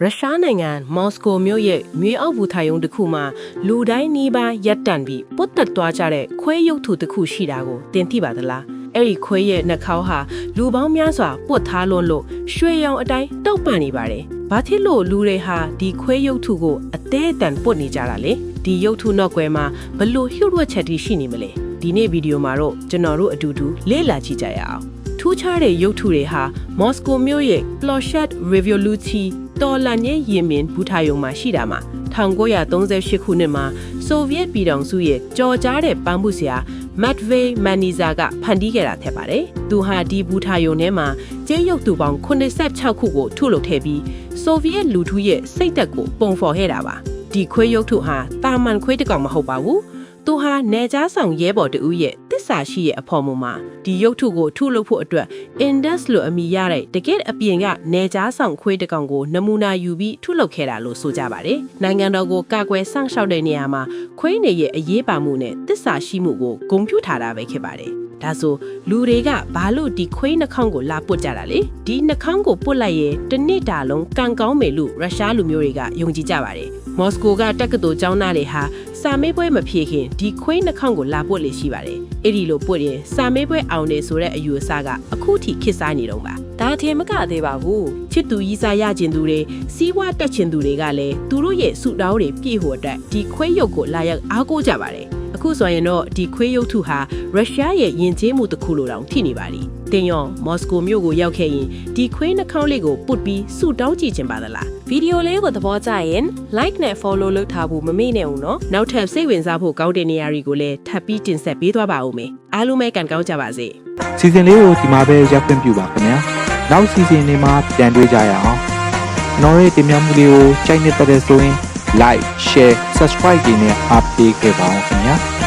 ရုရှားနိုင်ငံမော်စကိုမြို့ရဲ့မြေအောက်ဘူထိုင်ယုံတစ်ခုမှာလူတိုင်းနီးပါးရပ်တန့်ပြီးပုတ်တက်သွားကြတဲ့ခွဲရုပ်ထုတစ်ခုရှိတာကိုတင်သိပါသလားအဲ့ဒီခွဲရဲ့နှာခေါင်းဟာလူပေါင်းများစွာပုတ်ထားလွန်းလို့ရွှေရောင်အတိုင်းတောက်ပန့်နေပါတယ်ဘာဖြစ်လို့လူတွေဟာဒီခွဲရုပ်ထုကိုအသေးအတန်ပုတ်နေကြတာလဲဒီရုပ်ထုနောက်ွယ်မှာဘလို့လှုပ်ရွက်ချက်တွေရှိနေမလဲဒီနေ့ဗီဒီယိုမှာတော့ကျွန်တော်တို့အတူတူလေ့လာကြည့်ကြရအောင်ထူးခြားတဲ့ရုပ်ထုတွေဟာမော်စကိုမြို့ရဲ့ Ploshchad Revolution တော်လှန်ရေးရင်မင်ဘူထိုင်ယုံမှာရှိတာမှာ1938ခုနှစ်မှာဆိုဗီယက်ပြည်ထောင်စုရဲ့ကြော်ကြားတဲ့ပန်းပုဆရာ Matvey Maniza ကဖန်တီးခဲ့တာထက်ပါတယ်။သူဟာဒီဘူထိုင်ယုံထဲမှာကျေးရုပ်တုပေါင်း86ခုကိုထုတ်လုပ်ခဲ့ပြီးဆိုဗီယက်လူထုရဲ့စိတ်သက်ကိုပုံဖော်ခဲ့တာပါ။ဒီခွေးရုပ်ထုဟာတာမန်ခွေးတစ်ကောင်မဟုတ်ပါဘူး။သူဟာနေကြားဆောင်ရဲဘော်တဦးရဲ့တစ္ဆာရှိရဲ့အဖော်မူမှာဒီရုပ်ထုကိုထုတ်လုပ်ဖို့အတွက် Indus လို့အမည်ရတဲ့တကယ့်အပြင်ကနေကြားဆောင်ခွေးတစ်ကောင်ကိုနမူနာယူပြီးထုတ်လုပ်ခဲ့တာလို့ဆိုကြပါတယ်။နိုင်ငံတော်ကိုကာကွယ်စောင့်ရှောက်တဲ့နေရာမှာခွေးနေရဲ့အရေးပါမှုနဲ့တစ္ဆာရှိမှုကိုဂုဏ်ပြုထားတာပဲဖြစ်ပါတယ်။ဒါဆိုလူတွေကဘာလို့ဒီခွေးနှာခေါင်းကိုလာပုတ်ကြတာလဲဒီနှာခေါင်းကိုပုတ်လိုက်ရင်တစ်နှစ်တာလုံးကံကောင်းမယ်လို့ရုရှားလူမျိုးတွေကယုံကြည်ကြပါတယ်။မော်စကိုကတက္ကသိုလ်ကျောင်းသားတွေဟာစာမေးပွဲမဖြေခင်ဒီခွေးနှာခေါင်းကိုလာပုတ်လေရှိပါတယ်။အဲ့ဒီလိုပုတ်ရင်စာမေးပွဲအောင်တယ်ဆိုတဲ့အယူအဆကအခုထိခေတ်စားနေတော့ပါ။ဒါထင်မကသေးပါဘူး။ချစ်သူရီးစားရကျင်သူတွေစီးပွားတက်ချင်သူတွေကလည်းသူတို့ရဲ့စုတောင်းတွေပြည့်ဖို့အတွက်ဒီခွေးရုပ်ကိုလာရောက်အားကိုးကြပါတယ်။အခုဆိုရင်တော့ဒီခွေးရုပ်ထုဟာရုရှားရဲ့ယဉ်ကျေးမှုတစ်ခုလိုတောင်ဖြစ်နေပါလိမ့်။တင်ရောမော်စကိုမြို့ကိုရောက်ခဲ့ရင်ဒီခွေးနှာခေါင်းလေးကိုပုတ်ပြီးစုတောင်းကြည့်ချင်ပါသလား။ဗီဒီယိုလေးကိုသဘောကျရင် like နဲ့ follow လုပ်ထားဖို့မမေ့နဲ့ဦးနော်။နောက်ထပ်စိတ်ဝင်စားဖို့ကောင်းတဲ့နေရာတွေကိုလည်းထပ်ပြီးတင်ဆက်ပေးသွားပါဦးမယ်။အားလုံးပဲကံကောင်းကြပါစေ။စီစဉ်လေးကိုဒီမှာပဲရပ်ခွင့်ပြုပါခင်ဗျာ။နောက်စီစဉ်တွေမှာပြန်တွေ့ကြရအောင်။ကျွန်တော်ရဲ့တင်ပြမှုလေးကိုကြိုက်နေတဲ့ဆိုရင် like share subscribe တွေနဲ့အားပေးခဲ့ပါအောင်ခင်ဗျာ။